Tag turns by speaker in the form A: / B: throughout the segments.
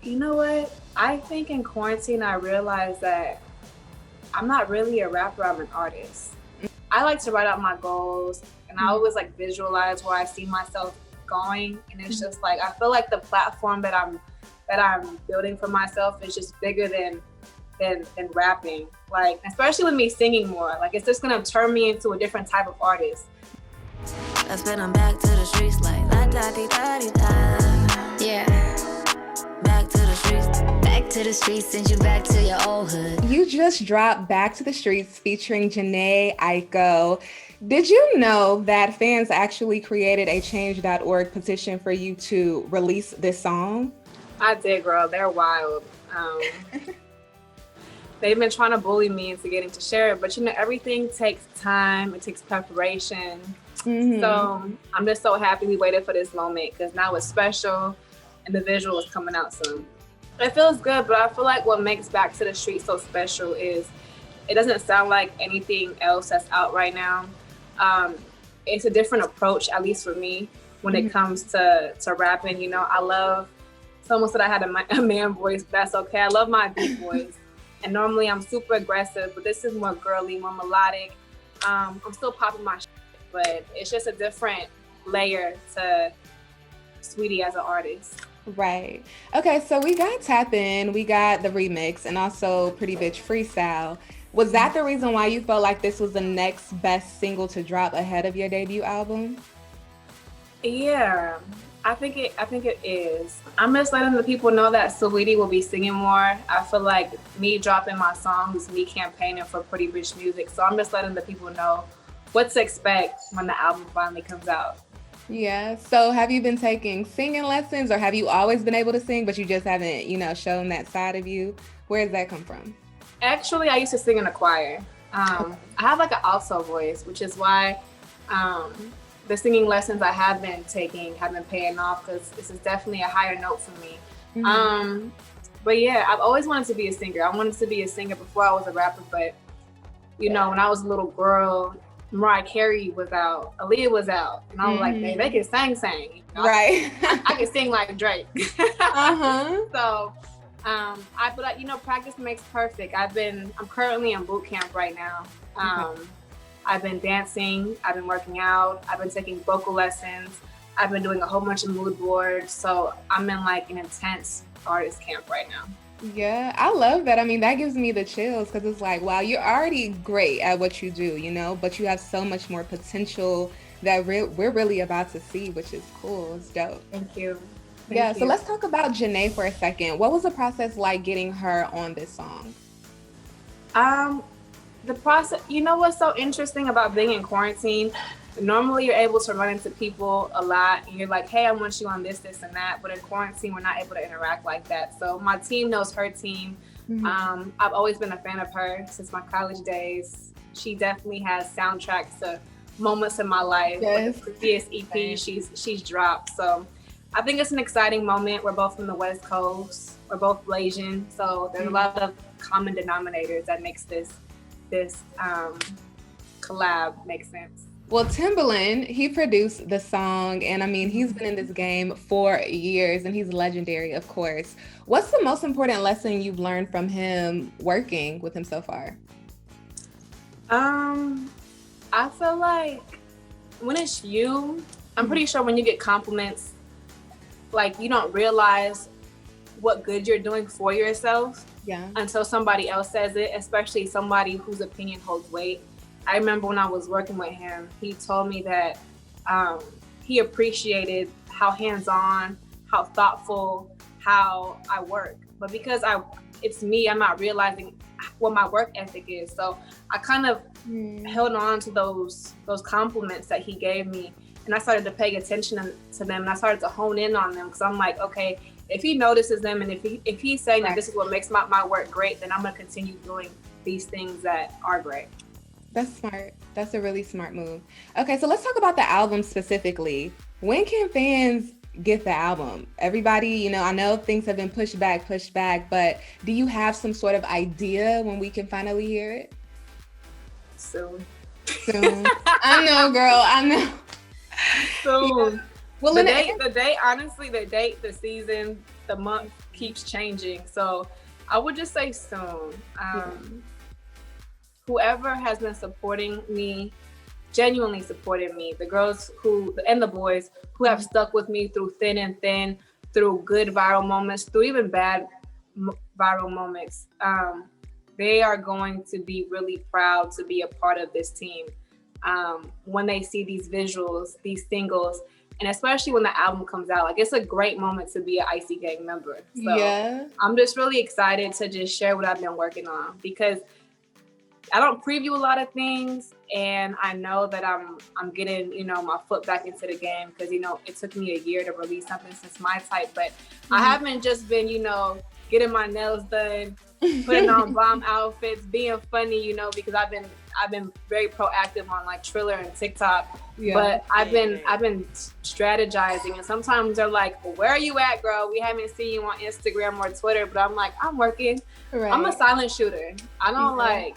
A: You know what? I think in quarantine, I realized that I'm not really a rapper, I'm an artist. I like to write out my goals and I always like visualize where I see myself going. And it's just like, I feel like the platform that I'm building for myself is just bigger than rapping. Like, especially with me singing more, like it's just gonna turn me into a different type of artist.
B: That's when I'm back to the streets like la da di da di da. Yeah. Back to the streets. Back to the streets, send you back to your old hood.
C: You just dropped Back to the Streets featuring Jhene Aiko. Did you know that fans actually created a change.org petition for you to release this song?
A: I did, girl. They're wild. They've been trying to bully me into getting to share it, but everything takes time. It takes preparation. So I'm just so happy we waited for this moment because now it's special and the visual is coming out soon. It feels good, but I feel like what makes Back to the Street so special is it doesn't sound like anything else that's out right now. It's a different approach, at least for me, when it comes to rapping. I love, someone said I had a man voice, but that's okay. I love my deep voice. And normally I'm super aggressive, but this is more girly, more melodic. I'm still popping my shit, but it's just a different layer to Saweetie as an artist.
C: Right. Okay, so we got Tap In, we got the remix, and also Pretty Bitch Freestyle. Was that the reason why you felt like this was the next best single to drop ahead of your debut album?
A: Yeah, I think it is. I'm just letting the people know that Saweetie will be singing more. I feel like me dropping my songs is me campaigning for Pretty Bitch music. So I'm just letting the people know what to expect when the album finally comes out.
C: Yeah. So have you been taking singing lessons, or have you always been able to sing, but you just haven't, shown that side of you? Where does that come from?
A: Actually, I used to sing in a choir. I have like an alto voice, which is why the singing lessons I have been taking have been paying off because this is definitely a higher note for me. But yeah, I've always wanted to be a singer. I wanted to be a singer before I was a rapper, but when I was a little girl, Mariah Carey was out, Aaliyah was out, and I was like, they can sing.
C: Right.
A: I can sing like Drake. So, I feel like, practice makes perfect. I'm currently in boot camp right now. I've been dancing, I've been working out, I've been taking vocal lessons, I've been doing a whole bunch of mood boards. So I'm in like an intense artist camp right now.
C: Yeah, I love that. I mean, that gives me the chills because it's like, wow, you're already great at what you do, but you have so much more potential that we're really about to see, which is cool. It's dope.
A: Thank you.
C: So let's talk about Jhene for a second. What was the process like getting her on this song?
A: The process, what's so interesting about being in quarantine? Normally you're able to run into people a lot and you're like, hey, I want you on this, and that. But in quarantine, we're not able to interact like that. So my team knows her team. I've always been a fan of her since my college days. She definitely has soundtracks to moments in my life.
C: Yes.
A: With the previous EP she's dropped. So I think it's an exciting moment. We're both from the West Coast. We're both Blasian. So there's a lot of common denominators that makes this collab make sense.
C: Well, Timbaland, he produced the song, and I mean, he's been in this game for years, and he's legendary, of course. What's the most important lesson you've learned from him working with him so far?
A: I feel like when it's you, I'm pretty sure when you get compliments, like you don't realize what good you're doing for yourself until somebody else says it, especially somebody whose opinion holds weight. I remember when I was working with him, he told me that he appreciated how hands-on, how thoughtful, how I work. But because it's me, I'm not realizing what my work ethic is. So I kind of held on to those compliments that he gave me, and I started to pay attention to them, and I started to hone in on them because I'm like, okay, if he notices them and if he's saying that this is what makes my work great, then I'm gonna continue doing these things that are great.
C: That's smart. That's a really smart move. Okay, so let's talk about the album specifically. When can fans get the album? Everybody, I know things have been pushed back, but do you have some sort of idea when we can finally hear it?
A: Soon.
C: I know, girl. I know.
A: Soon.
C: Yeah. Well,
A: the date, honestly, the season, the month keeps changing. So I would just say soon. Whoever has been supporting me, genuinely supported me, the girls and the boys who have stuck with me through thin and thin, through good viral moments, through even bad viral moments, they are going to be really proud to be a part of this team. When they see these visuals, these singles, and especially when the album comes out, like, it's a great moment to be an Icy Gang member. So I'm just really excited to just share what I've been working on, because I don't preview a lot of things, and I know that I'm getting, you know, my foot back into the game, because, you know, it took me a year to release something since my type, but I haven't just been, you know, getting my nails done, putting on bomb outfits, being funny, you know, because I've been very proactive on like Triller and TikTok, but I've been strategizing, and sometimes they're like, well, where are you at, girl? We haven't seen you on Instagram or Twitter, but I'm like, I'm working. Right. I'm a silent shooter. I don't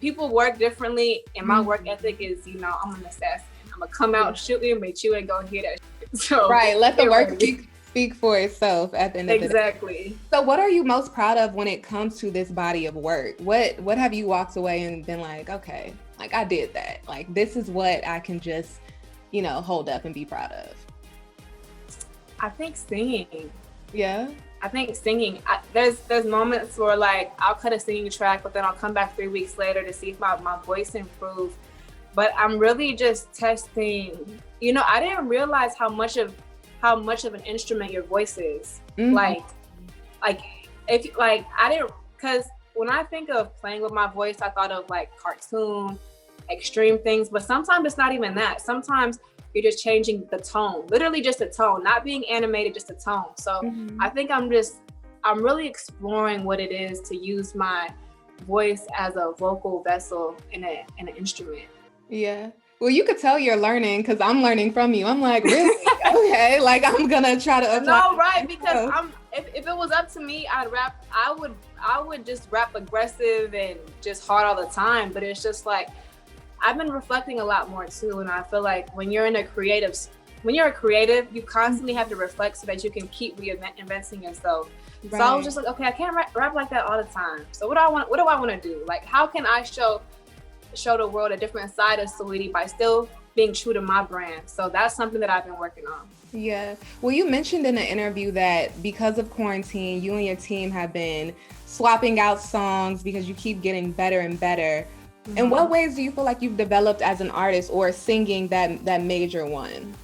A: people work differently, and my work ethic is, you know, I'm an assassin. I'm gonna come out shooting, but you ain't gonna hear that shit. So
C: let the work speak for itself at the end of the day.
A: Exactly.
C: So what are you most proud of when it comes to this body of work? What have you walked away and been like, okay, like, I did that. Like, this is what I can just, you know, hold up and be proud of?
A: I think singing.
C: Yeah.
A: I think singing, there's moments where, like, I'll cut a singing track, but then I'll come back 3 weeks later to see if my voice improves. But I'm really just testing. You know, I didn't realize how much of an instrument your voice is. Like if like, I didn't, because when I think of playing with my voice, I thought of like cartoon, extreme things, but sometimes it's not even that. Sometimes you're just changing the tone, literally just a tone, not being animated, just a tone. So I think I'm really exploring what it is to use my voice as a vocal vessel in an instrument.
C: Yeah. Well, you could tell you're learning, because I'm learning from you. I'm like, really? Okay, like, I'm gonna try to apply.
A: No, right? Because if it was up to me, I'd rap. I would just rap aggressive and just hard all the time. But it's just like, I've been reflecting a lot more too, and I feel like when you're a creative, you constantly have to reflect so that you can keep reinventing yourself. Right. So I was just like, okay, I can't rap like that all the time. So what do I want to do? Like, how can I show the world a different side of Saweetie by still being true to my brand? So that's something that I've been working on. Yeah.
C: Well, you mentioned in the interview that because of quarantine, you and your team have been swapping out songs because you keep getting better and better. In what ways do you feel like you've developed as an artist, or singing that major one?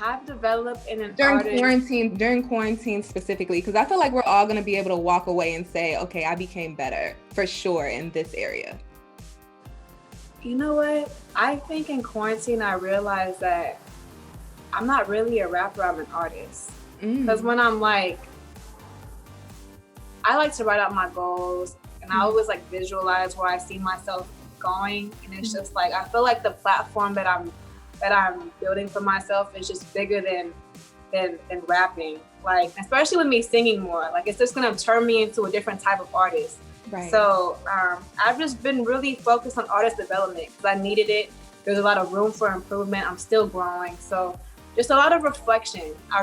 A: I've developed in an
C: during quarantine specifically, because I feel like we're all going to be able to walk away and say, okay, I became better for sure in this area.
A: You know what? I think in quarantine, I realized that I'm not really a rapper, I'm an artist. Because when I'm like, I like to write out my goals, and I always like visualize where I see myself going. And it's just like, I feel like the platform that I'm building for myself is just bigger than rapping. Like, especially with me singing more, like, it's just gonna turn me into a different type of artist. Right. So I've just been really focused on artist development, because I needed it. There's a lot of room for improvement. I'm still growing. So just a lot of reflection. I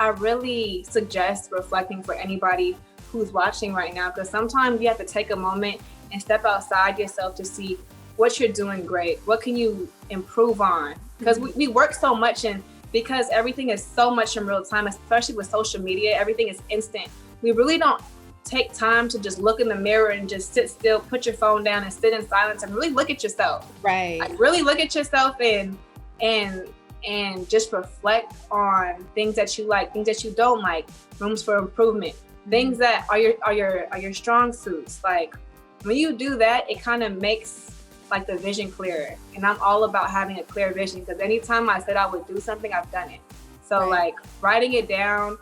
A: really suggest reflecting for anybody who's watching right now, because sometimes you have to take a moment and step outside yourself to see what you're doing great. What can you improve on? Because we work so much, and because everything is so much in real time, especially with social media, everything is instant. We really don't take time to just look in the mirror and just sit still, put your phone down and sit in silence and really look at yourself. Right. Like, really look at yourself and just reflect on things that you like, things that you don't like, rooms for improvement, things that are your strong suits. Like, when you do that, it kind of makes like the vision clearer. And I'm all about having a clear vision, because anytime I said I would do something, I've done it. So like, writing it down,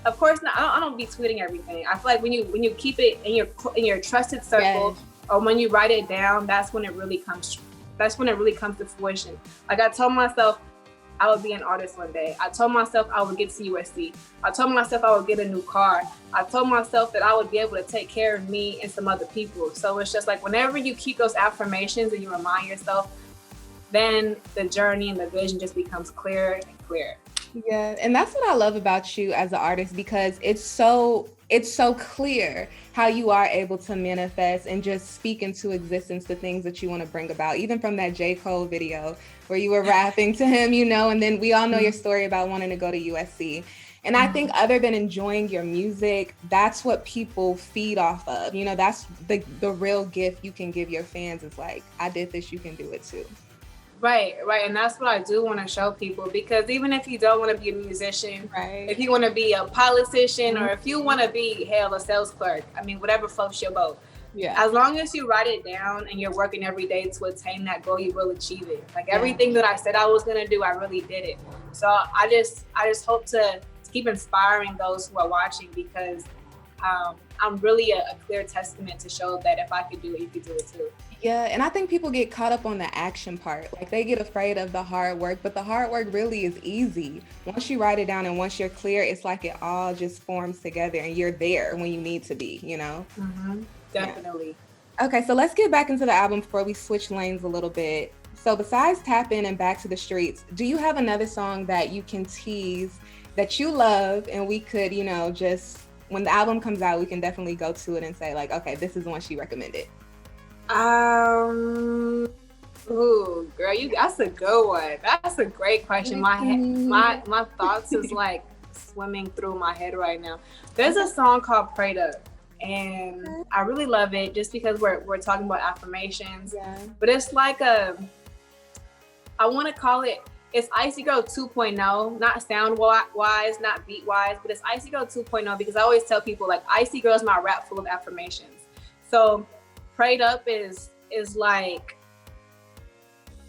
A: of course, I don't be tweeting everything. I feel like when you keep it in your trusted circle, or when you write it down, that's when it really comes to fruition. Like, I told myself I would be an artist one day. I told myself I would get to USC. I told myself I would get a new car. I told myself that I would be able to take care of me and some other people. So it's just like, whenever you keep those affirmations and you remind yourself then the journey and the vision just becomes clearer and clearer.
C: Yeah, and that's what I love about you as an artist, because it's so clear how you are able to manifest and just speak into existence the things that you want to bring about. Even from that J. Cole video where you were rapping to him, you know, and then we all know your story about wanting to go to USC. And I think other than enjoying your music, that's what people feed off of. You know, that's the real gift you can give your fans is like, I did this, you can do it too.
A: Right. And that's what I do want to show people, because even if you don't want to be a musician, if you want to be a politician, or if you want to be, a sales clerk, I mean, whatever floats your boat. Yeah. As long as you write it down and you're working every day to attain that goal, you will achieve it. Like everything that I said I was going to do, I really did it. So I just hope to keep inspiring those who are watching, because I'm really a clear testament to show that if I could do it, you could do it too.
C: Yeah, and I think people get caught up on the action part. Like they get afraid of the hard work, but the hard work really is easy. Once you write it down and once you're clear, it's like it all just forms together and you're there when you need to be, you know?
A: Mm-hmm. Definitely.
C: Yeah. Okay, so let's get back into the album before we switch lanes a little bit. So besides Tap In and Back to the Streets, do you have another song that you can tease that you love and we could, you know, just when the album comes out, we can definitely go to it and say like, okay, this is the one she recommended?
A: Ooh, girl, that's a good one. That's a great question. My thoughts is like swimming through my head right now. There's a song called Prayed Up, and I really love it just because we're talking about affirmations. Yeah. But it's like I want to call it, it's Icy Girl 2.0, not sound wise, not beat wise, but it's Icy Girl 2.0 because I always tell people like Icy Girl is my rap full of affirmations. So Prayed Up is like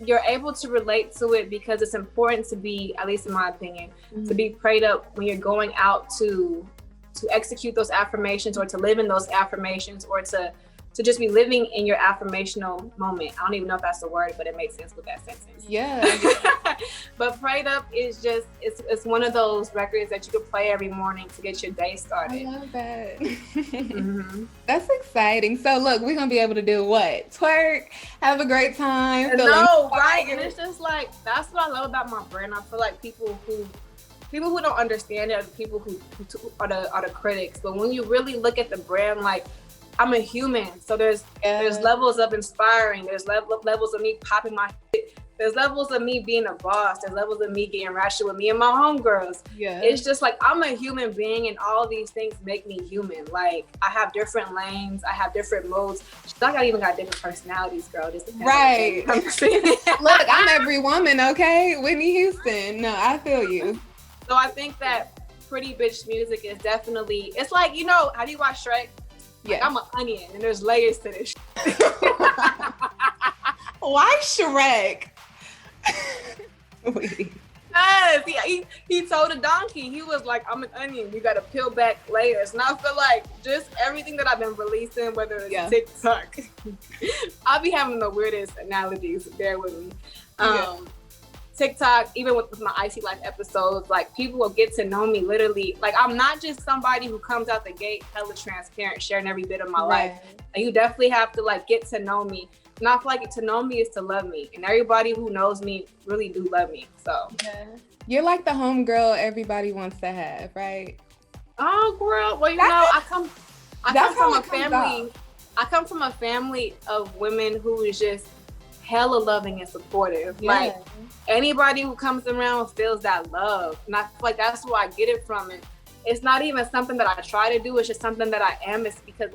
A: you're able to relate to it because it's important to be, at least in my opinion, to be prayed up when you're going out to execute those affirmations or to live in those affirmations or to just be living in your affirmational moment. I don't even know if that's the word, but it makes sense with that sentence.
C: Yeah.
A: But Prayed Up is just, it's one of those records that you can play every morning to get your day started.
C: I love that. Mm-hmm. That's exciting. So look, we're going to be able to do what? Twerk, have a great time.
A: No, right. And it's just like, that's what I love about my brand. I feel like people who don't understand it are the people who are the critics. But when you really look at the brand, like, I'm a human, so there's levels of inspiring. There's levels of me popping my shit. There's levels of me being a boss. There's levels of me getting ratchet with me and my homegirls. Yeah. It's just like I'm a human being, and all these things make me human. Like I have different lanes, I have different modes. I even got different personalities, girl.
C: Right. Look, I'm every woman, okay? Whitney Houston. No, I feel you.
A: So I think that pretty bitch music is definitely. It's like, you know, how do you watch Shrek? Yeah, like I'm an onion, and there's layers to this.
C: Why Shrek?
A: Yes, he told a donkey, he was like, I'm an onion, you gotta peel back layers. And I feel like just everything that I've been releasing, whether it's TikTok, I'll be having the weirdest analogies, bear with me. TikTok, even with my Icy Life episodes, like people will get to know me literally. Like I'm not just somebody who comes out the gate hella transparent, sharing every bit of my life. Like you definitely have to like get to know me. And I feel like to know me is to love me. And everybody who knows me really do love me. So
C: you're like the homegirl everybody wants to have, right?
A: Oh girl, well I come from a family of women who is just hella loving and supportive. Like anybody who comes around feels that love. And I feel like that's where I get it from. And it's not even something that I try to do. It's just something that I am. It's because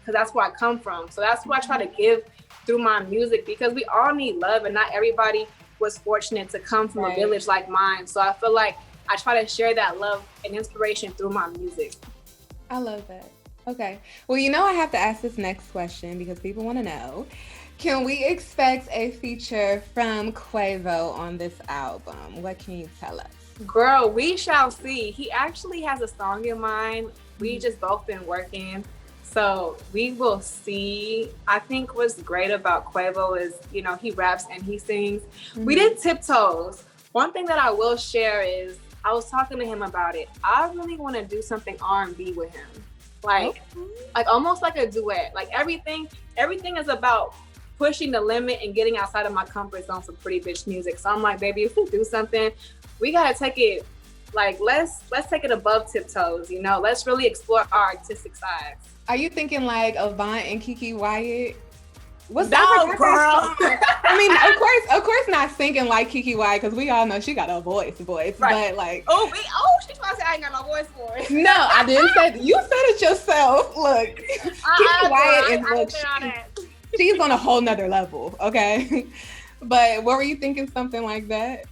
A: that's where I come from. So that's what I try to give through my music, because we all need love and not everybody was fortunate to come from a village like mine. So I feel like I try to share that love and inspiration through my music.
C: I love that. Okay. Well, you know, I have to ask this next question because people want to know. Can we expect a feature from Quavo on this album? What can you tell us?
A: Girl, we shall see. He actually has a song in mind. We just both been working. So we will see. I think what's great about Quavo is, you know, he raps and he sings. We did Tiptoes. One thing that I will share is I was talking to him about it. I really want to do something R&B with him. Like almost like a duet. Like everything is about pushing the limit and getting outside of my comfort zone for pretty bitch music. So I'm like, baby, if we do something, we gotta take it, like, let's take it above tiptoes, you know? Let's really explore our artistic sides.
C: Are you thinking like Avant and Kiki Wyatt?
A: What's that, girl?
C: I mean, of course not singing like Kiki Wyatt, because we all know she got a voice,
A: right.
C: But like,
A: she's about to say I ain't got no voice.
C: No, I didn't say. You said it yourself. Look, Kiki Wyatt is she's on a whole nother level. Okay, but what were you thinking? Something like that?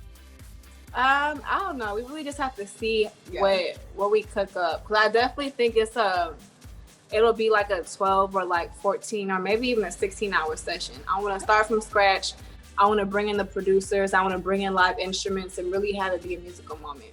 A: I don't know. We really just have to see what we cook up, because I definitely think it'll be like a 12 or like 14 or maybe even a 16-hour session. I want to start from scratch. I want to bring in the producers. I want to bring in live instruments and really have it be a musical moment.